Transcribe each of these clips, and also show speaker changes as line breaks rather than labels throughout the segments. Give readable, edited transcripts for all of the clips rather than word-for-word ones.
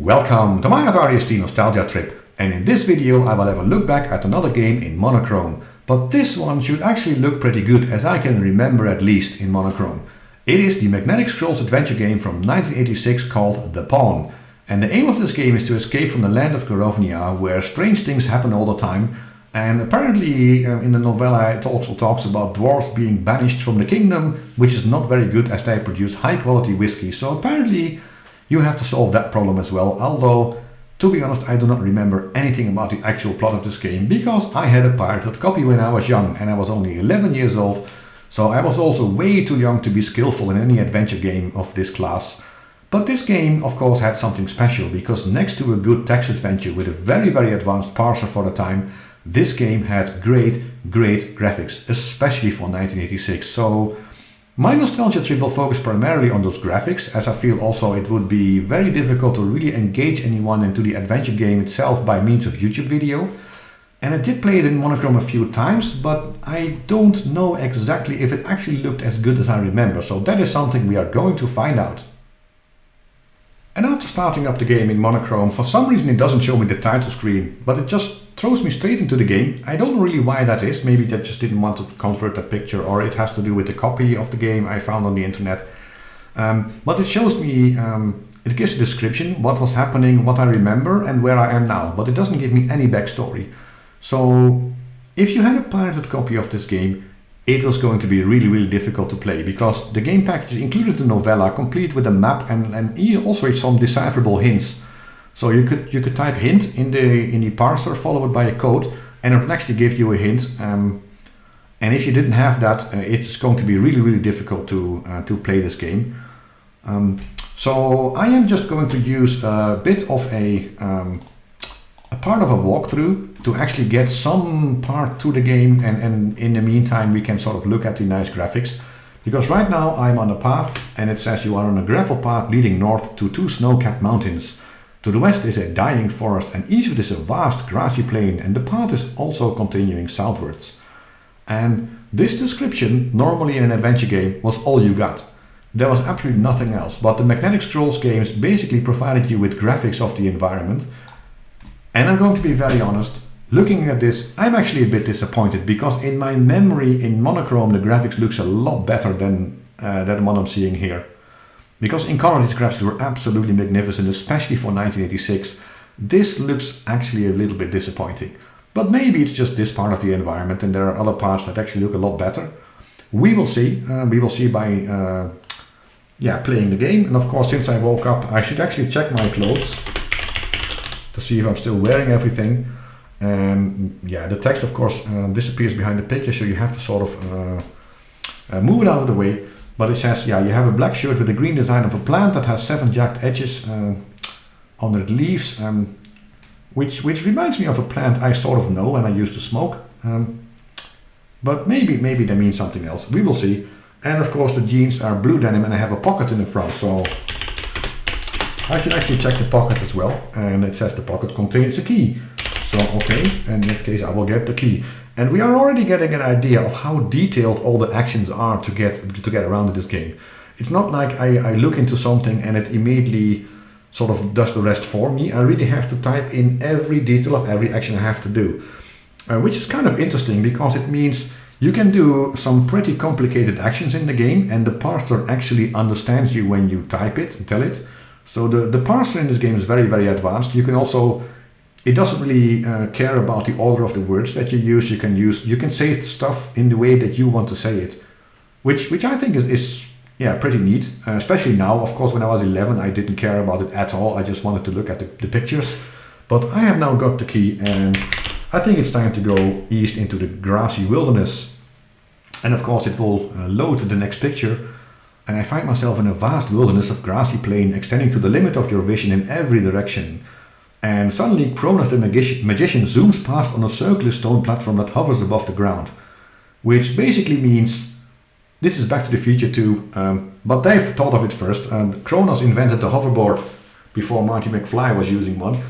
Welcome to my Atari nostalgia trip, and in this video I will have a look back at another game in Monochrome. But this one should actually look pretty good, as I can remember at least in Monochrome. It is the Magnetic Scrolls adventure game from 1986 called The Pawn. And the aim of this game is to escape from the land of Kronos, where strange things happen all the time. And apparently in the novella it also talks about dwarves being banished from the kingdom, which is not very good as they produce high quality whiskey. So apparently you have to solve that problem as well, although to be honest I do not remember anything about the actual plot of this game, because I had a pirated copy when I was young and I was only 11 years old, so I was also way too young to be skillful in any adventure game of this class. But this game of course had something special, because next to a good text adventure with a very advanced parser for the time, this game had great graphics, especially for 1986. So my nostalgia trip will focus primarily on those graphics, as I feel also it would be very difficult to really engage anyone into the adventure game itself by means of YouTube video. And I did play it in Monochrome a few times, but I don't know exactly if it actually looked as good as I remember, so that is something we are going to find out. And after starting up the game in Monochrome, for some reason it doesn't show me the title screen, but it just throws me straight into the game. I don't know really why that is. Maybe that just didn't want to convert that picture, or it has to do with the copy of the game I found on the internet. But it shows me, it gives a description, what was happening, what I remember and where I am now, but it doesn't give me any backstory. So if you had a pirated copy of this game, it was going to be really difficult to play, because the game package included the novella complete with a map and also some decipherable hints. So you could type hint in the parser followed by a code, and it would actually give you a hint. And if you didn't have that, it's going to be really difficult to play this game. So I am just going to use a bit of a part of a walkthrough to actually get some part to the game, and in the meantime we can sort of look at the nice graphics. Because right now I'm on a path and it says you are on a gravel path leading north to two snow-capped mountains. To the west is a dying forest, and eastward is a vast grassy plain, and the path is also continuing southwards. And this description, normally in an adventure game, was all you got. There was absolutely nothing else, but the Magnetic Scrolls games basically provided you with graphics of the environment. And I'm going to be very honest, looking at this, I'm actually a bit disappointed, because in my memory in Monochrome the graphics looks a lot better than what I'm seeing here. Because in color these graphics were absolutely magnificent, especially for 1986. This looks actually a little bit disappointing. But maybe it's just this part of the environment and there are other parts that actually look a lot better. We will see. We will see by playing the game. And of course, since I woke up, I should actually check my clothes to see if I'm still wearing everything. And yeah, the text of course disappears behind the picture, so you have to sort of move it out of the way. But it says, yeah, you have a black shirt with a green design of a plant that has 7 jagged edges under the leaves, which reminds me of a plant I sort of know and I used to smoke. But maybe they mean something else. We will see. And of course the jeans are blue denim and I have a pocket in the front, so I should actually check the pocket as well. And it says the pocket contains a key. So okay, in that case I will get the key. And we are already getting an idea of how detailed all the actions are to get around in this game. It's not like I look into something and it immediately sort of does the rest for me. I really have to type in every detail of every action I have to do. Which is kind of interesting, because it means you can do some pretty complicated actions in the game and the parser actually understands you when you type it and tell it. So the parser in this game is very advanced. You can also, it doesn't really care about the order of the words that you use. You can say stuff in the way that you want to say it, which I think is pretty neat. Especially now, of course, when I was 11, I didn't care about it at all. I just wanted to look at the pictures. But I have now got the key, and I think it's time to go east into the grassy wilderness. And of course, it will load the next picture. And I find myself in a vast wilderness of grassy plain extending to the limit of your vision in every direction. And suddenly Kronos the magician zooms past on a circular stone platform that hovers above the ground. Which basically means, this is Back to the Future too, but they've thought of it first. Kronos invented the hoverboard before Marty McFly was using one.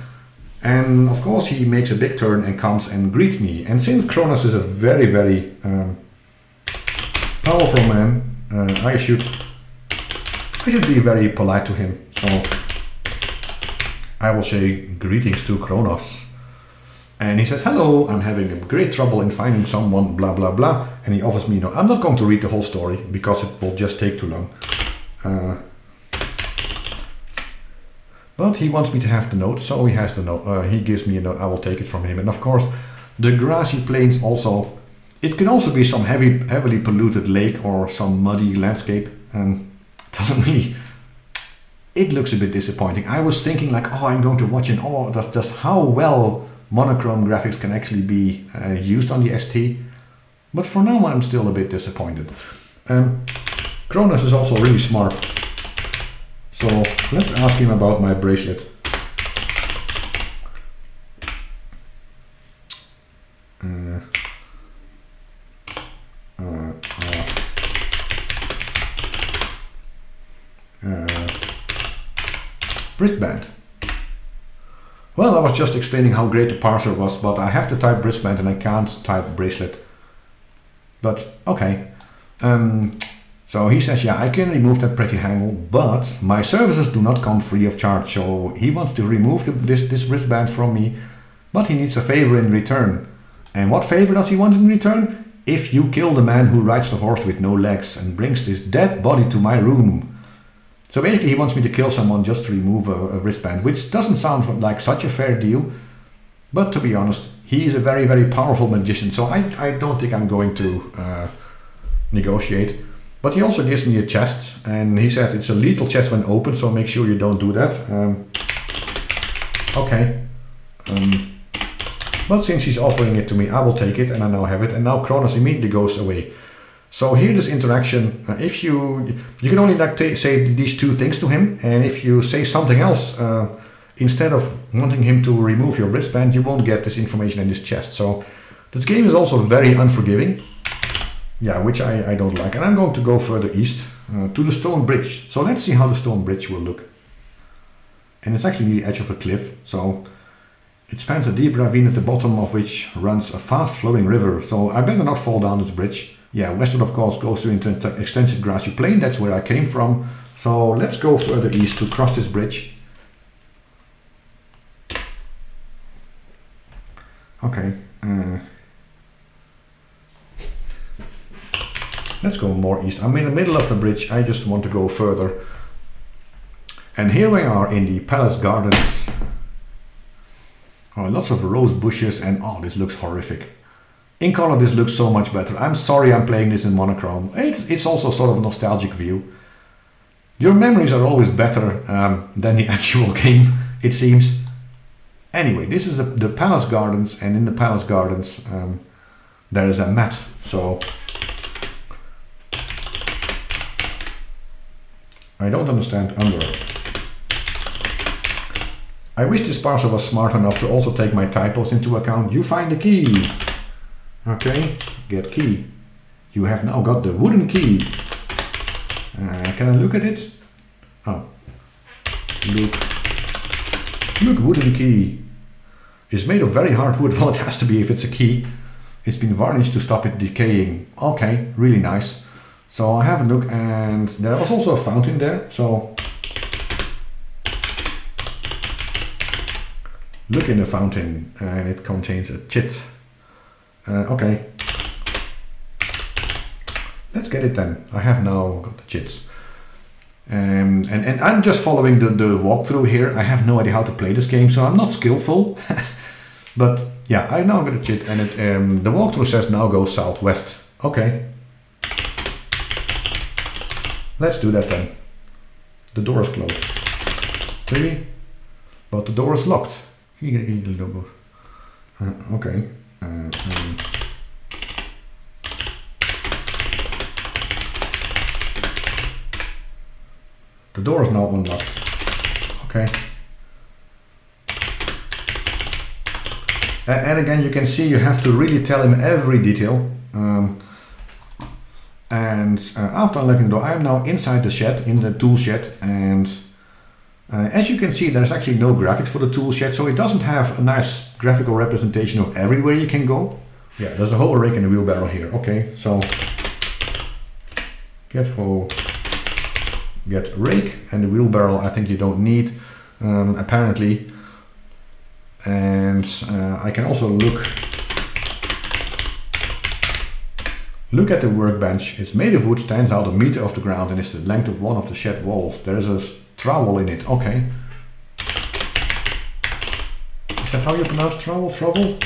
And of course he makes a big turn and comes and greets me. And since Kronos is a very powerful man, I should be very polite to him. So I will say greetings to Kronos. And he says, hello, I'm having a great trouble in finding someone, blah, blah, blah. And he offers me, no, I'm not going to read the whole story because it will just take too long. But he wants me to have the note, so he has the note. He gives me a note, I will take it from him. And of course, the grassy plains also, it can also be some heavily polluted lake or some muddy landscape. And doesn't really, it looks a bit disappointing. I was thinking like, oh, I'm going to watch that's how well monochrome graphics can actually be used on the ST. But for now, I'm still a bit disappointed. Kronos is also really smart. So let's ask him about my bracelet. Wristband. Well, I was just explaining how great the parser was, but I have to type wristband and I can't type bracelet. But okay. So he says, yeah, I can remove that pretty handle, but my services do not come free of charge. So he wants to remove this wristband from me, but he needs a favor in return. And what favor does he want in return? If you kill the man who rides the horse with no legs and brings this dead body to my room. So basically he wants me to kill someone just to remove a wristband, which doesn't sound like such a fair deal. But to be honest, he's a very, very powerful magician, so I don't think I'm going to negotiate. But he also gives me a chest, and he said it's a lethal chest when open, so make sure you don't do that. Okay. But since he's offering it to me, I will take it, and I now have it. And now Kronos immediately goes away. So here this interaction, if you can only like say these two things to him, and if you say something else, instead of wanting him to remove your wristband, you won't get this information in this chest. So this game is also very unforgiving. Yeah, which I don't like. And I'm going to go further east to the stone bridge. So let's see how the stone bridge will look. And it's actually the edge of a cliff. So it spans a deep ravine at the bottom of which runs a fast flowing river. So I better not fall down this bridge. Yeah, westward of course goes to an extensive grassy plain. That's where I came from. So let's go further east to cross this bridge. Okay. Let's go more east. I'm in the middle of the bridge. I just want to go further. And here we are in the palace gardens. Oh, lots of rose bushes and oh, this looks horrific. In color this looks so much better. I'm sorry I'm playing this in monochrome. It's also sort of a nostalgic view. Your memories are always better than the actual game, it seems. Anyway, this is the palace gardens, and in the palace gardens there is a mat. So I don't understand under. I wish this parser was smart enough to also take my typos into account. You find the key. Okay, get key. You have now got the wooden key. Can I look at it? Oh, look, wooden key. It's made of very hard wood. Well, it has to be if it's a key. It's been varnished to stop it decaying. Okay, really nice. So I have a look, and there was also a fountain there. So look in the fountain, and it contains a chit. Okay, let's get it then. I have now got the chits. And I'm just following the walkthrough here. I have no idea how to play this game, so I'm not skillful. But yeah, I now got a chit, and the walkthrough says now go southwest. Okay. Let's do that then. The door is closed. Really? But the door is locked. Okay. The door is now unlocked. Okay. And again, you can see you have to really tell him every detail. After unlocking the door, I am now inside the shed, in the tool shed, and as you can see, there's actually no graphics for the tool shed, so it doesn't have a nice graphical representation of everywhere you can go. Yeah, there's a hoe, a rake, and a wheelbarrow here. Okay, so get hoe, get rake, and the wheelbarrow I think you don't need. apparently. And I can also look at the workbench. It's made of wood, stands out a meter off the ground, and is the length of one of the shed walls. There is a trowel in it. Okay. Is that how you pronounce trowel? Trowel?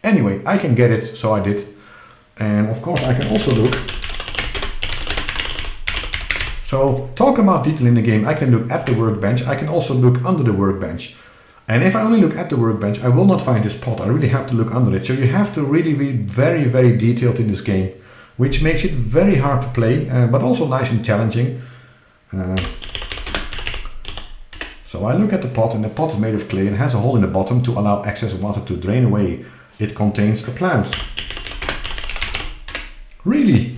Anyway, I can get it, so I did. And of course I can also look. So talk about detail in the game. I can look at the workbench. I can also look under the workbench. And if I only look at the workbench, I will not find this pot. I really have to look under it. So you have to really be very, very detailed in this game, which makes it very hard to play, but also nice and challenging. So I look at the pot, and the pot is made of clay and has a hole in the bottom to allow excess water to drain away. It contains a plant. Really?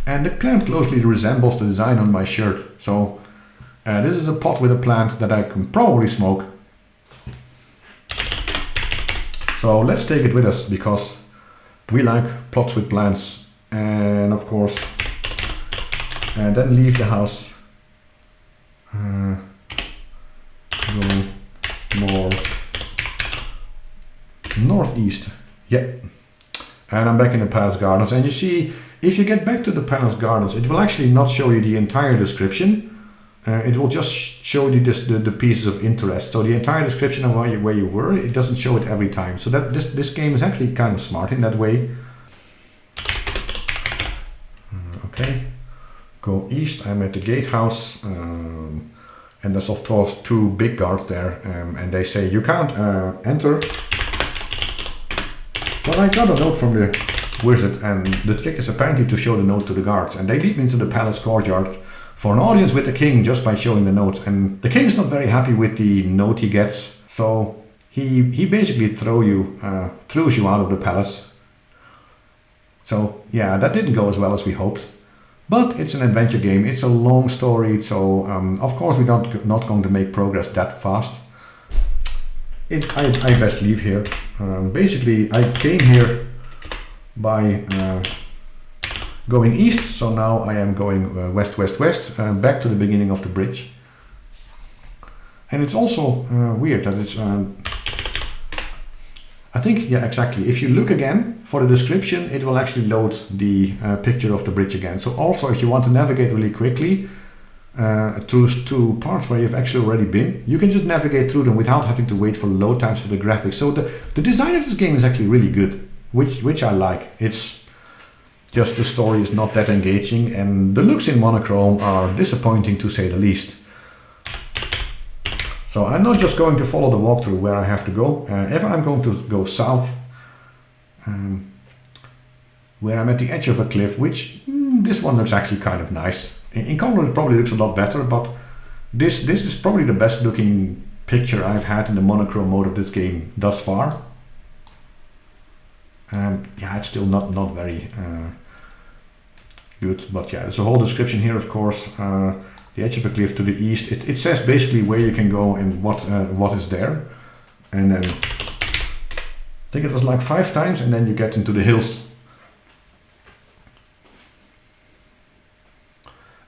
And the plant closely resembles the design on my shirt. So this is a pot with a plant that I can probably smoke. So let's take it with us, because we like plots with plants. And of course, and then leave the house. Go more northeast. Yeah. And I'm back in the Palace Gardens, and you see, if you get back to the Palace Gardens, it will actually not show you the entire description. It will just show you the pieces of interest. So the entire description of where you were, it doesn't show it every time. So that this game is actually kind of smart in that way. Okay, go east. I'm at the gatehouse, and there's of course two big guards there, and they say you can't enter. But I got a note from the wizard, and the trick is apparently to show the note to the guards, and they lead me into the palace courtyard for an audience with the king just by showing the note. And the king is not very happy with the note he gets, so he basically throws you out of the palace. So yeah, that didn't go as well as we hoped, but it's an adventure game. It's a long story, so of course we're not going to make progress that fast. I best leave here. Basically, I came here by going east, so now I am going west, back to the beginning of the bridge. And it's also weird that it's, I think, yeah, exactly. If you look again for the description, it will actually load the picture of the bridge again. So also, if you want to navigate really quickly to parts where you've actually already been, you can just navigate through them without having to wait for load times for the graphics. So the design of this game is actually really good, which I like. It's just the story is not that engaging, and the looks in Monochrome are disappointing to say the least. So I'm not just going to follow the walkthrough where I have to go. If I'm going to go south, where I'm at the edge of a cliff, which this one looks actually kind of nice. In color it probably looks a lot better, but this is probably the best looking picture I've had in the monochrome mode of this game thus far. Yeah, it's still not very good, but yeah, there's a whole description here, of course. The edge of a cliff to the east. It says basically where you can go and what is there, and then I think it was like 5 times, and then you get into the hills.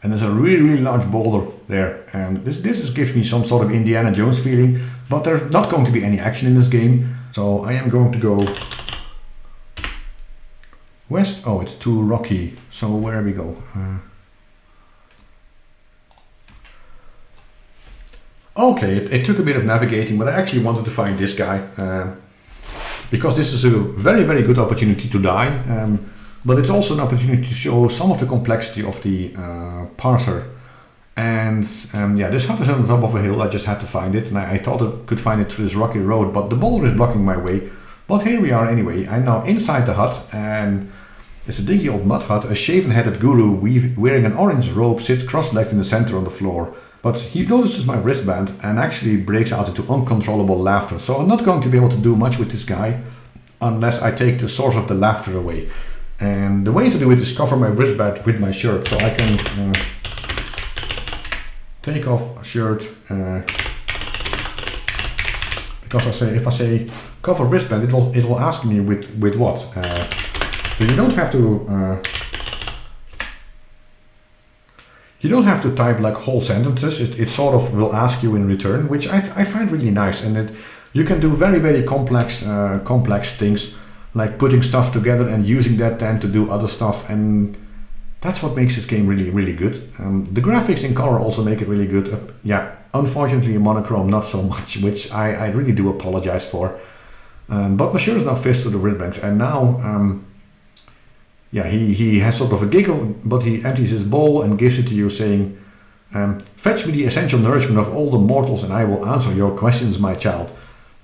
And there's a really large boulder there, and this gives me some sort of Indiana Jones feeling, but there's not going to be any action in this game, so I am going to go west. Oh, it's too rocky, so where we go? Okay, it took a bit of navigating, but I actually wanted to find this guy, because this is a very good opportunity to die. But it's also an opportunity to show some of the complexity of the parser. And yeah, this hut is on the top of a hill. I just had to find it, and I thought I could find it through this rocky road, but the boulder is blocking my way. But here we are anyway. I'm now inside the hut, and it's a dingy old mud hut. A shaven-headed guru wearing an orange robe sits cross-legged in the center on the floor. But he notices my wristband and actually breaks out into uncontrollable laughter. So I'm not going to be able to do much with this guy unless I take the source of the laughter away. And the way to do it is cover my wristband with my shirt, so I can take off shirt, because if I say cover wristband, it will ask me with what. But you don't have to You don't have to type like whole sentences. It sort of will ask you in return, which I find really nice. And you can do very, very complex things, like putting stuff together and using that then to do other stuff. And that's what makes this game really, really good. The graphics in color also make it really good. Yeah, unfortunately in monochrome not so much, which I really do apologize for. But Monsieur is now fist to the ribbanks, and now yeah, he has sort of a giggle, but he empties his bowl and gives it to you, saying, fetch me the essential nourishment of all the mortals and I will answer your questions, my child.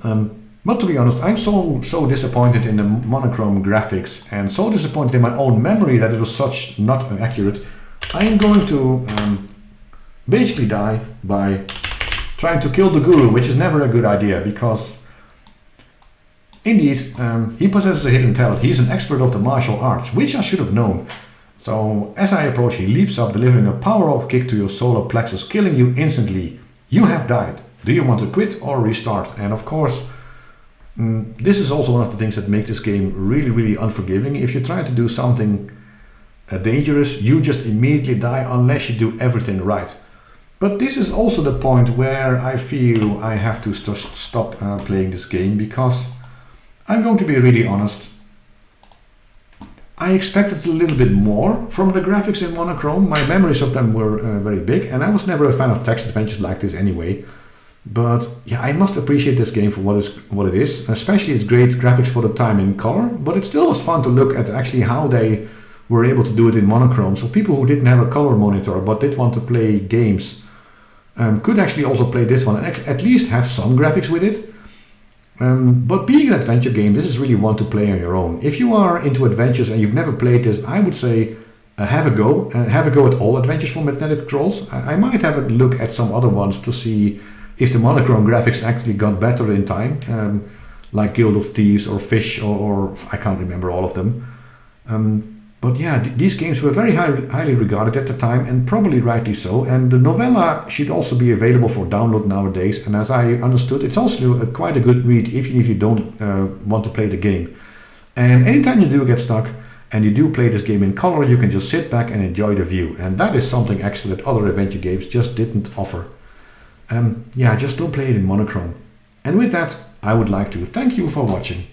But to be honest, I'm so disappointed in the monochrome graphics and so disappointed in my own memory that it was such not accurate. I am going to basically die by trying to kill the guru, which is never a good idea, because indeed, he possesses a hidden talent. He's an expert of the martial arts, which I should have known. So as I approach, he leaps up, delivering a power-up kick to your solar plexus, killing you instantly. You have died. Do you want to quit or restart? And of course, this is also one of the things that makes this game really, really unforgiving. If you try to do something dangerous, you just immediately die unless you do everything right. But this is also the point where I feel I have to stop playing this game, because I'm going to be really honest. I expected a little bit more from the graphics in monochrome. My memories of them were very big, and I was never a fan of text adventures like this anyway. But yeah, I must appreciate this game for what it is, especially its great graphics for the time in color. But it still was fun to look at actually how they were able to do it in monochrome. So people who didn't have a color monitor but did want to play games could actually also play this one and at least have some graphics with it. But being an adventure game, this is really one to play on your own. If you are into adventures and you've never played this, I would say have a go. Have a go at all adventures from Magnetic Trolls. I might have a look at some other ones to see if the monochrome graphics actually got better in time, like Guild of Thieves or Fish or I can't remember all of them. But yeah, these games were very highly regarded at the time, and probably rightly so. And the novella should also be available for download nowadays. And as I understood, it's also quite a good read even if you don't want to play the game. And anytime you do get stuck and you do play this game in color, you can just sit back and enjoy the view. And that is something extra that other adventure games just didn't offer. Yeah, just don't play it in monochrome. And with that, I would like to thank you for watching.